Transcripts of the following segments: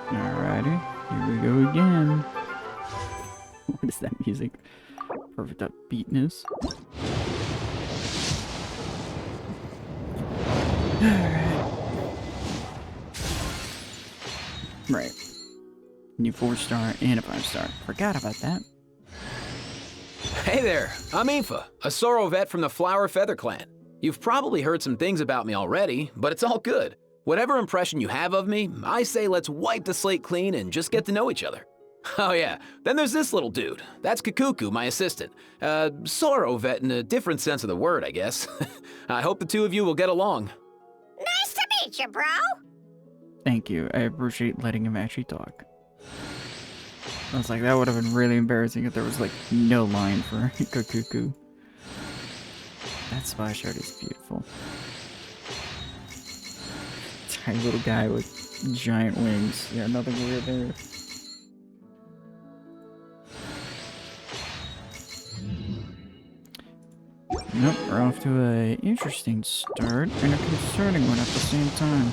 Alrighty, here we go again. What is that music? Perfect upbeatness. Alright. Right. New 4-star and a 5-star. Forgot about that. Hey there, I'm Aoife, a Sorrow vet from the Flower Feather Clan. You've probably heard some things about me already, but it's all good. Whatever impression you have of me, I say let's wipe the slate clean and just get to know each other. Oh yeah, then there's this little dude. That's Kakuku, my assistant. Sorrow vet in a different sense of the word, I guess. I hope the two of you will get along. Nice to meet you, bro. Thank you. I appreciate letting him actually talk. I was like, that would have been really embarrassing if there was like no line for Kakuku. That splash art is beautiful. Tiny little guy with giant wings. Yeah, nothing weird there. Nope, we're off to a interesting start and a concerning one at the same time.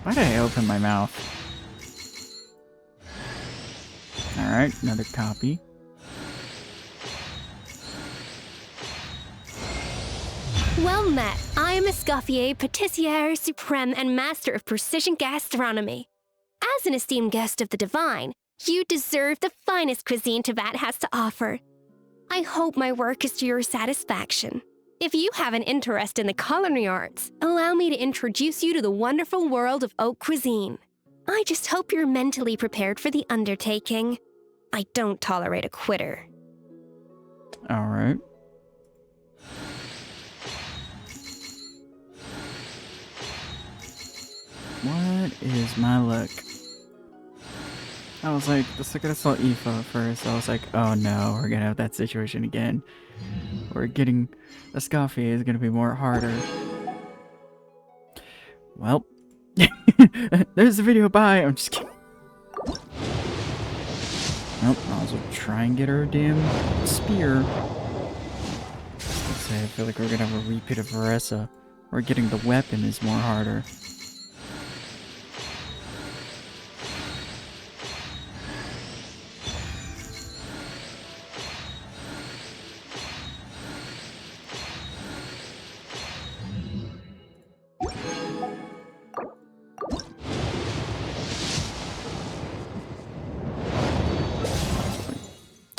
Why did I open my mouth? Alright, another copy. Well met. I am Escoffier, Patissier Supreme and Master of Precision Gastronomy. As an esteemed guest of the divine, you deserve the finest cuisine Teyvat has to offer. I hope my work is to your satisfaction. If you have an interest in the culinary arts, allow me to introduce you to the wonderful world of haute cuisine. I just hope you're mentally prepared for the undertaking. I don't tolerate a quitter. Alright. What is my luck? I was like, the second I saw Aoife first, I was like, oh no, we're gonna have that situation again. We're getting... Escoffier is gonna be more harder. Well... there's the video, bye! I'm just kidding. Nope, I'll also try and get her damn spear. Let's say, I feel like we're gonna have a repeat of Varessa. Or getting the weapon is more harder.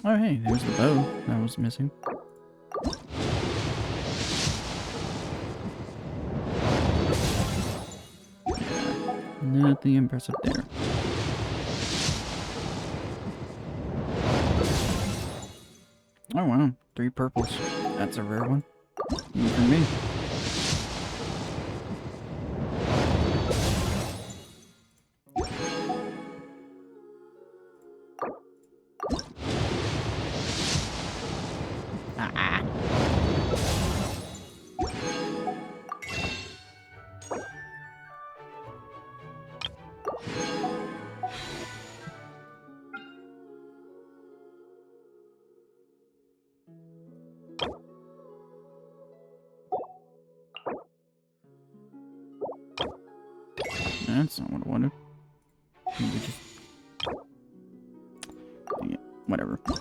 Oh hey, there's the bow that was missing. Yeah, nothing impressive there. Oh wow, 3 purples. That's a rare one. Even for me. That's not what I wanted. Maybe just... yeah, whatever. So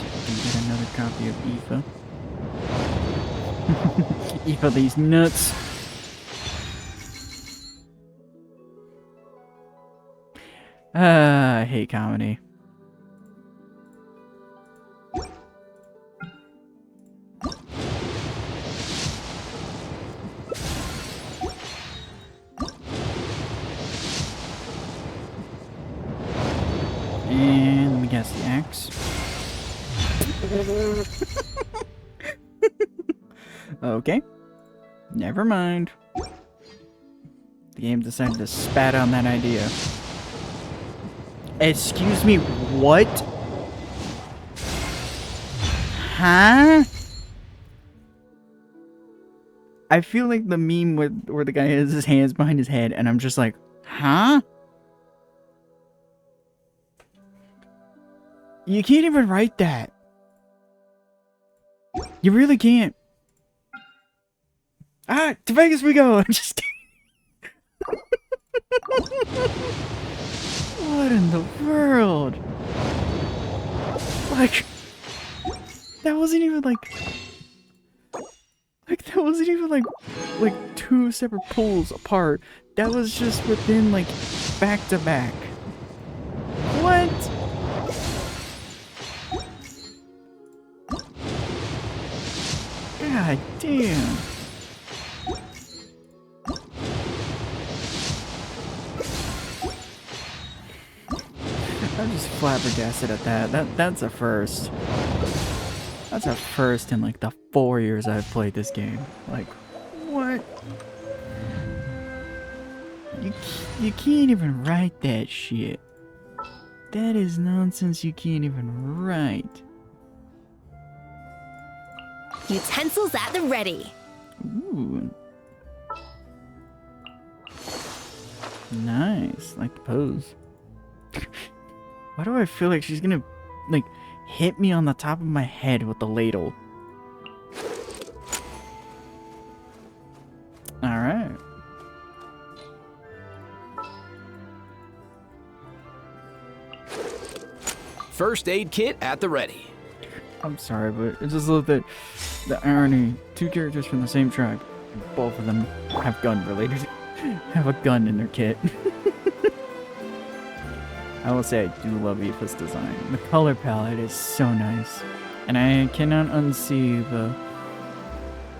we can get another copy of Aoife. Aoife these nuts. I hate comedy. And let me guess, the axe. Okay. Never mind. The game decided to spat on that idea. Excuse me, what? Huh? I feel like the meme where the guy has his hands behind his head, and I'm just like, huh? You can't even write that. You really can't. Ah, to Vegas we go. I'm just kidding. What in the world? Like, that wasn't even like that wasn't even like two separate pulls apart. That was just within like back to back. What? God damn. I'm just flabbergasted at that. That's a first. That's a first in like the 4 years I've played this game. Like, what? You can't even write that shit. That is nonsense you can't even write. Utensils at the ready. Ooh. Nice. Like the pose. Why do I feel like she's gonna, like, hit me on the top of my head with the ladle? Alright. First aid kit at the ready. I'm sorry, but it's just a little bit the irony. Two characters from the same tribe. Both of them have gun related. Have a gun in their kit. I will say I do love Aoife's design. The color palette is so nice. And I cannot unsee the...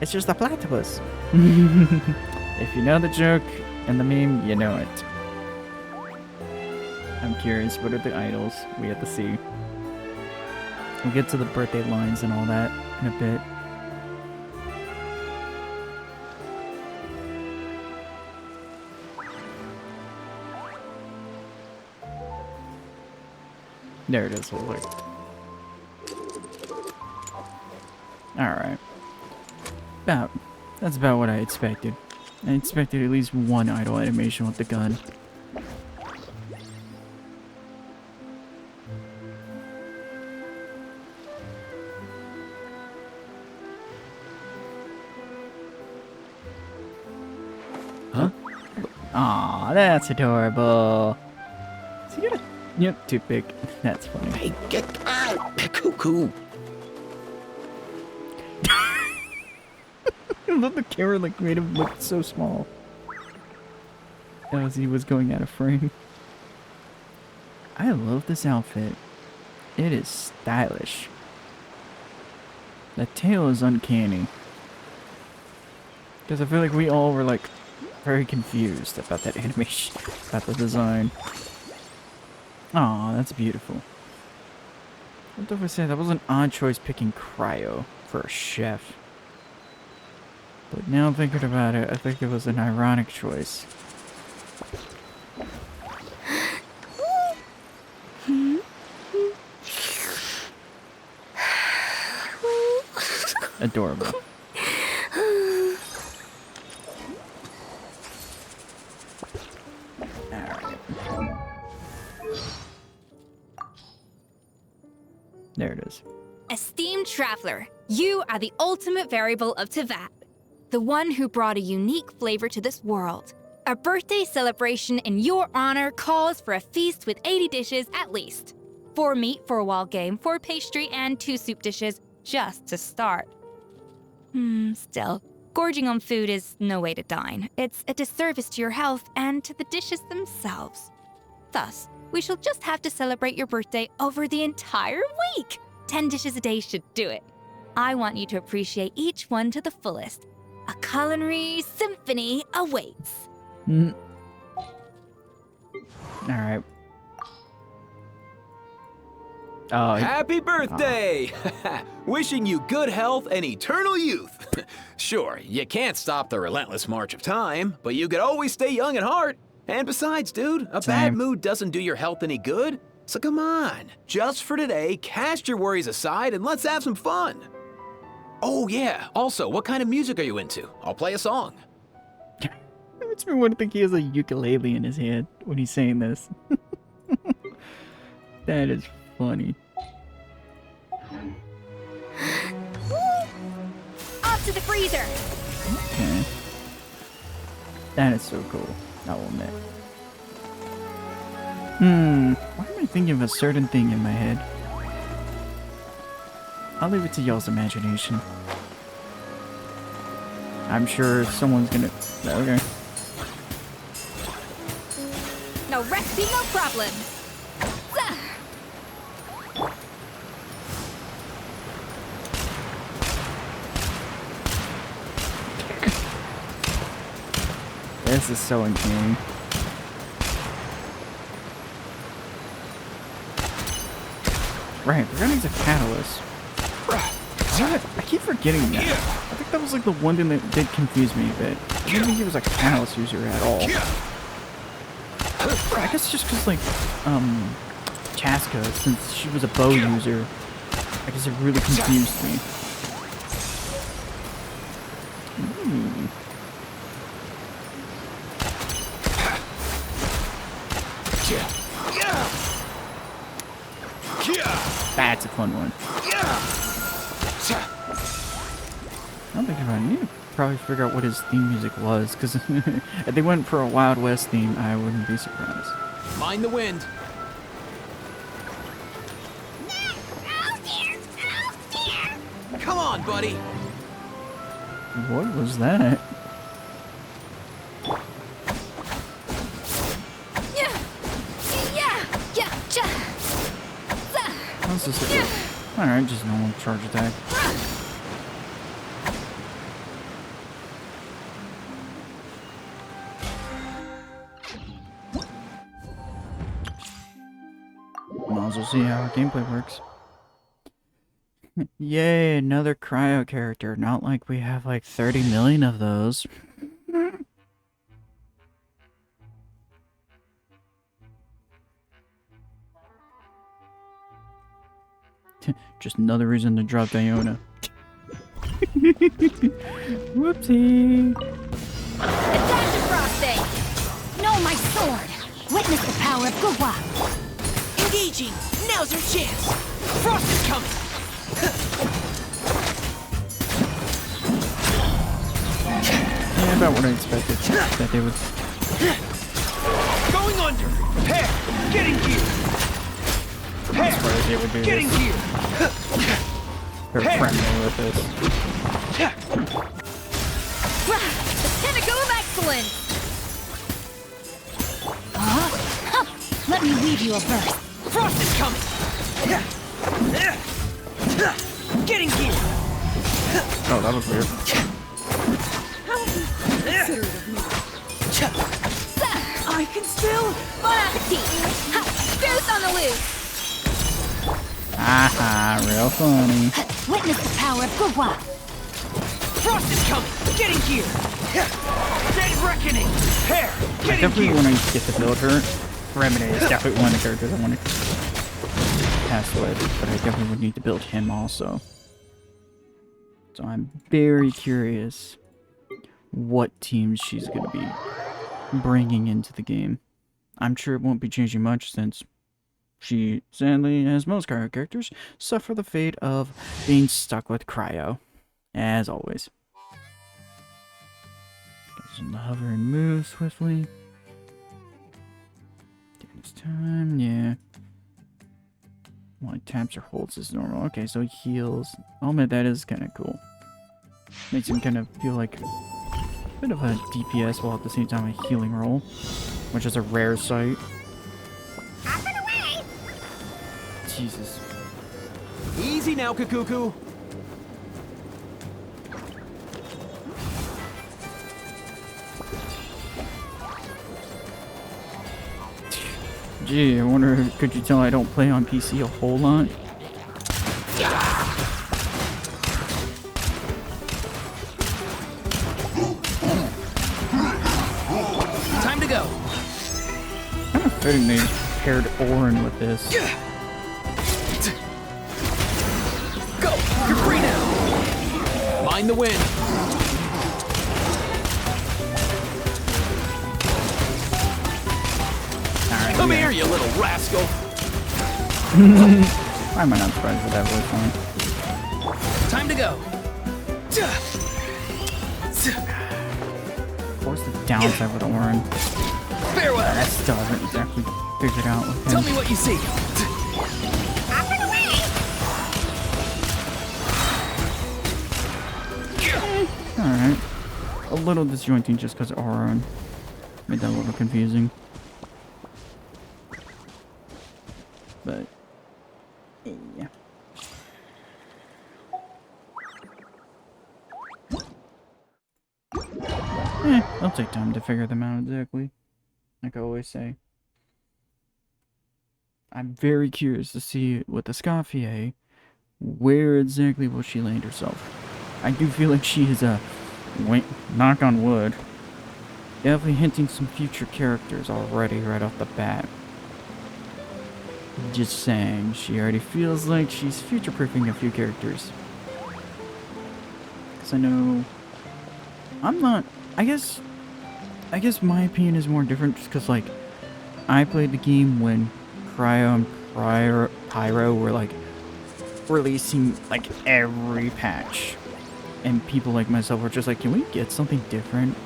It's just a platypus. If you know the joke and the meme, you know it. I'm curious, what are the idols we have to see? We'll get to the birthday lines and all that in a bit. There it is. Look. Alright. That's about what I expected. I expected at least one idle animation with the gun. Huh? Aw, that's adorable. Is he gonna... Yep, toothpick. That's funny. Hey, get out! Cuckoo! I love the camera like made him look so small as he was going out of frame. I love this outfit. It is stylish. The tail is uncanny. Because I feel like we all were like very confused about that animation, about the design. Aw, that's beautiful. What did I say? That was an odd choice picking Cryo for a chef. But now thinking about it, I think it was an ironic choice. Adorable. Alright. There it is. Esteemed traveler, you are the ultimate variable of Tevat, the one who brought a unique flavor to this world. A birthday celebration in your honor calls for a feast with 80 dishes at least. 4 meat for a wild game, 4 pastry, and 2 soup dishes just to start. Still, gorging on food is no way to dine. It's a disservice to your health and to the dishes themselves. Thus, we shall just have to celebrate your birthday over the entire week. 10 dishes a day should do it. I want you to appreciate each one to the fullest. A culinary symphony awaits. Alright. Oh, Happy birthday! Wishing you good health and eternal youth. Sure, you can't stop the relentless march of time, but you could always stay young at heart. And besides, dude, a bad mood doesn't do your health any good. So come on, just for today, cast your worries aside and let's have some fun. Oh yeah, also, what kind of music are you into? I'll play a song. It makes me want to think he has a ukulele in his hand when he's saying this. That is funny. to the freezer. Okay. That is so cool. I will admit. Why am I thinking of a certain thing in my head? I'll leave it to y'all's imagination. I'm sure someone's gonna... Okay. No recipe, no problem. This is so insane. Right, we're gonna use a catalyst. I keep forgetting that. I think that was like the one thing that did confuse me a bit. I didn't think he was a catalyst user at all. I guess just because, like, Chaska, since she was a bow user, I guess it really confused me. That's a fun one. I don't think I need to probably figure out what his theme music was, because if they went for a Wild West theme, I wouldn't be surprised. Mind the wind. Come on, buddy. What was that? What's this? Alright, just normal charge attack. Might as well see how gameplay works. Yay, another cryo character. Not like we have like 30 million of those. Just another reason to drop Diona. Whoopsie. Adaptive frosting! No, my sword! Witness the power of Gugwa! Engaging! Now's our chance! Frost is coming! Yeah, about what I expected. That they would... Going under! Pair! Getting gear! Pair! They would do Getting this. gear! They're friendly with this. The pinnacle of excellence! Let me weave you a verse. Frost is coming! Getting gear! Oh, that was weird. I can still... Bon appetit! Ha! Goose on the loose! Haha, real funny. Witness the power of Gugwa! Frost is coming! Getting gear! Dead reckoning! Pair! I Getting definitely gear! want to get to build her. Remedy is definitely one of the characters I want to cast with, but I definitely would need to build him also. So I'm very curious what teams she's going to be bringing into the game. I'm sure it won't be changing much since she, sadly, as most cryo characters, suffer the fate of being stuck with cryo, as always. Goes into hover and move swiftly. This time, yeah. Well, he taps or holds is normal. Okay, so he heals. I'll admit that is kind of cool. Makes him kind of feel like a bit of a DPS while at the same time a healing role, which is a rare sight. Up and away! Jesus. Easy now, Kakuku. Gee, I wonder, could you tell I don't play on PC a whole lot? Time to go! Kind of fitting they paired Orin with this. Go! You're free now! Mind the wind. Alright, Come yeah. here, you little rascal. Why am I not surprised with that voice line? Time to go! What's the downside with Orin? Farewell. I still haven't exactly figured out with him. Tell me what you see. Up and away! Alright. A little disjointing just because Orin made that a little confusing. But, yeah. It'll take time to figure them out exactly. Like I always say. I'm very curious to see with the Escoffier, where exactly will she land herself. I do feel like she is a, knock on wood, definitely hinting some future characters already right off the bat. Just saying, she already feels like she's future-proofing a few characters. Because I know, I'm not, I guess my opinion is more different just because, like, I played the game when Cryo and Pyro were, like, releasing, like, every patch. And people like myself were just like, can we get something different?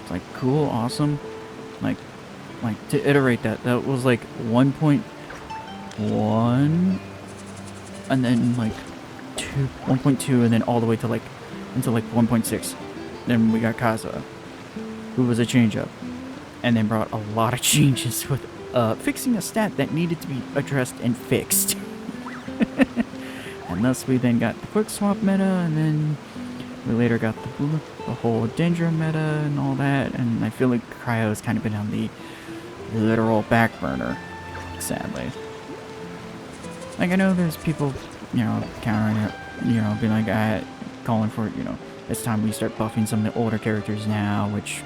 It's like, cool, awesome. Like, to iterate that was, like, 1.1, and then, like, 1.2, and then all the way to, like, until, like, 1.6. Then we got Kaza, who was a change-up, and then brought a lot of changes with fixing a stat that needed to be addressed and fixed. And thus we then got the quick swap meta, and then we later got the whole Dendro meta and all that, and I feel like Cryo has kind of been on the literal back burner, sadly. Like, I know there's people, you know, countering it, you know, being like, calling for, you know, it's time we start buffing some of the older characters now, which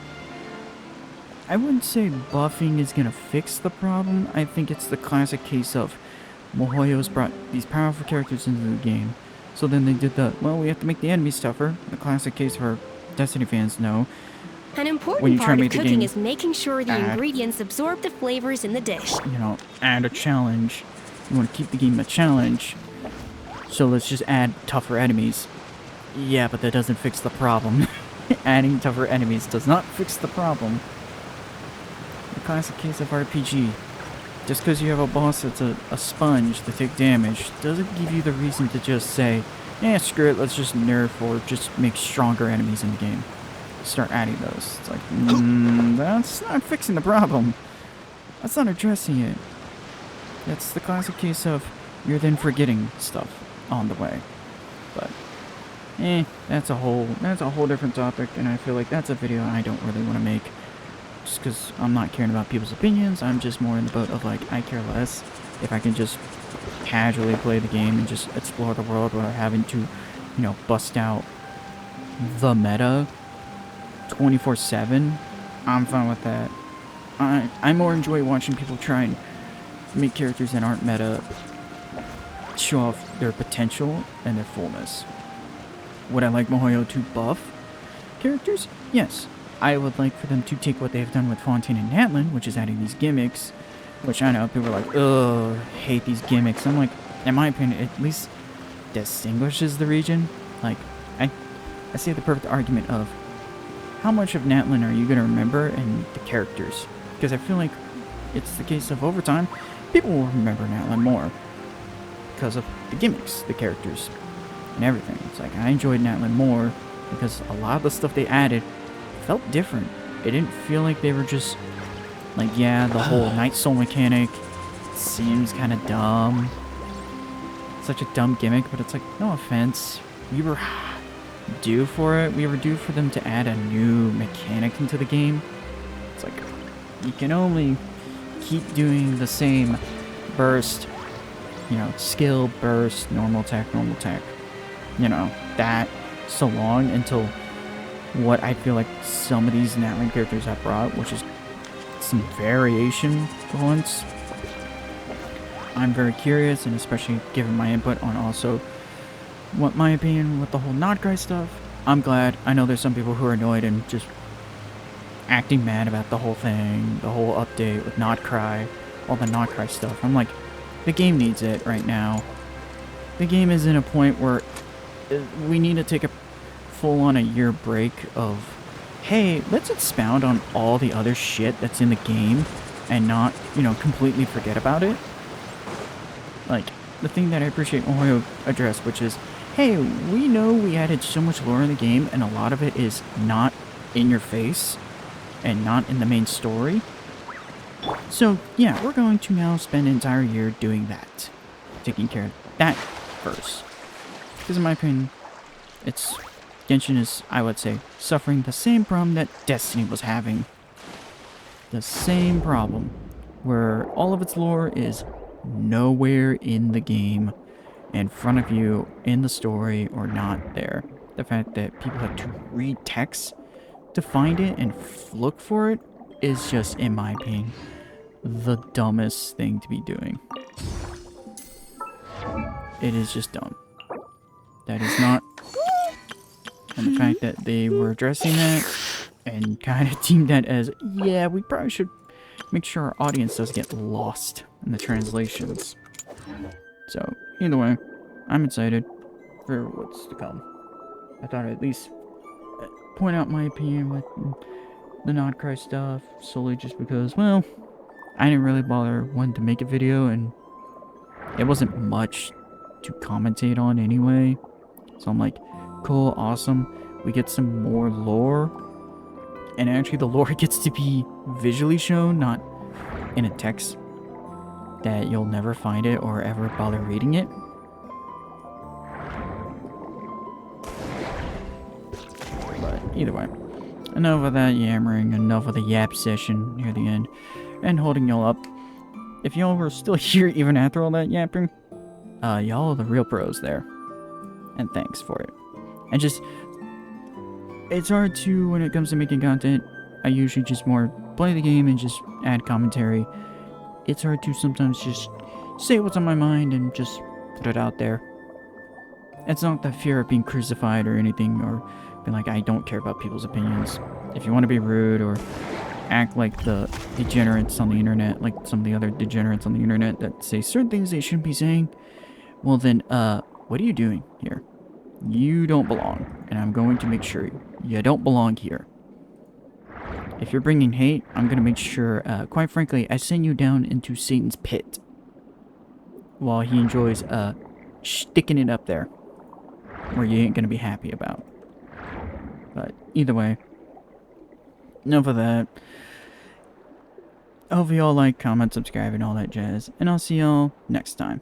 I wouldn't say buffing is gonna fix the problem. I think it's the classic case of MiHoYo's brought these powerful characters into the game, so then they did well, we have to make the enemies tougher. The classic case for Destiny fans know. An When you important try part to of make the cooking game is making sure the add- ingredients absorb the flavors in the dish. You know, add a challenge. You want to keep the game a challenge, so let's just add tougher enemies. Yeah, but that doesn't fix the problem. Adding tougher enemies does not fix the problem. The classic case of RPG. Just because you have a boss that's a sponge to take damage doesn't give you the reason to just say, yeah, screw it, let's just nerf or just make stronger enemies in the game. Start adding those. It's like, that's not fixing the problem. That's not addressing it. That's the classic case of you're then forgetting stuff on the way. But, that's a whole different topic, and I feel like that's a video I don't really want to make. Just because I'm not caring about people's opinions, I'm just more in the boat of, like, I care less if I can just casually play the game and just explore the world without having to, you know, bust out the meta 24/7. I'm fine with that. I more enjoy watching people try and make characters that aren't meta show off their potential and their fullness. Would I like MiHoYo to buff characters? Yes. I would like for them to take what they've done with Fontaine and Natlin, which is adding these gimmicks, which I know people are like, ugh, hate these gimmicks. I'm like, in my opinion, it at least distinguishes the region. Like, I see the perfect argument of how much of Natlin are you going to remember and the characters? Because I feel like it's the case of over time, people will remember Natlin more because of the gimmicks, the characters, and everything. It's like, I enjoyed Natlin more because a lot of the stuff they added felt different. It didn't feel like they were just like, yeah, the whole Night Soul mechanic seems kind of dumb. Such a dumb gimmick, but it's like, no offense. We were due for it. We were due for them to add a new mechanic into the game. It's like, you can only keep doing the same burst, you know, skill, burst, normal tech, you know, that so long until what I feel like some of these Natlin characters have brought, which is some variation once. I'm very curious, and especially given my input on also what my opinion with the whole Notcry stuff. I'm glad. I know there's some people who are annoyed and just acting mad about the whole thing, the whole update with Notcry, all the Notcry stuff. I'm like, the game needs it right now. The game is in a point where we need to take a full on a year break of, hey, let's expound on all the other shit that's in the game and not, you know, completely forget about it. Like, the thing that I appreciate Ohio addressed, which is, hey, we know we added so much lore in the game and a lot of it is not in your face and not in the main story. So, yeah, we're going to now spend an entire year doing that. Taking care of that first. Because in my opinion, Genshin is, I would say, suffering the same problem that Destiny was having. The same problem, where all of its lore is nowhere in the game, in front of you, in the story, or not there. The fact that people have to read text to find it and look for it is just, in my opinion, the dumbest thing to be doing. It is just dumb. That is not... And the fact that they were addressing that and kind of deemed that as, yeah, we probably should make sure our audience doesn't get lost in the translations. So, either way, I'm excited for what's to come. I thought I'd at least point out my opinion with the Nodcry stuff, solely just because, well, I didn't really bother wanting to make a video, and it wasn't much to commentate on anyway. So I'm like, cool, awesome, we get some more lore. And actually the lore gets to be visually shown, not in a text that you'll never find it or ever bother reading it. But either way, enough of that yammering, enough of the yap session near the end, and holding y'all up. If y'all were still here even after all that yapping, y'all are the real pros there. And thanks for it. And just, it's hard to, when it comes to making content, I usually just more play the game and just add commentary. It's hard to sometimes just say what's on my mind and just put it out there. It's not the fear of being crucified or anything, or being like, I don't care about people's opinions. If you want to be rude or act like the degenerates on the internet, like some of the other degenerates on the internet that say certain things they shouldn't be saying, well then, what are you doing here? You don't belong, and I'm going to make sure you don't belong here. If you're bringing hate, I'm going to make sure, quite frankly, I send you down into Satan's pit while he enjoys, sticking it up there where you ain't going to be happy about. But either way, enough of that. I hope y'all like, comment, subscribe, and all that jazz, and I'll see y'all next time.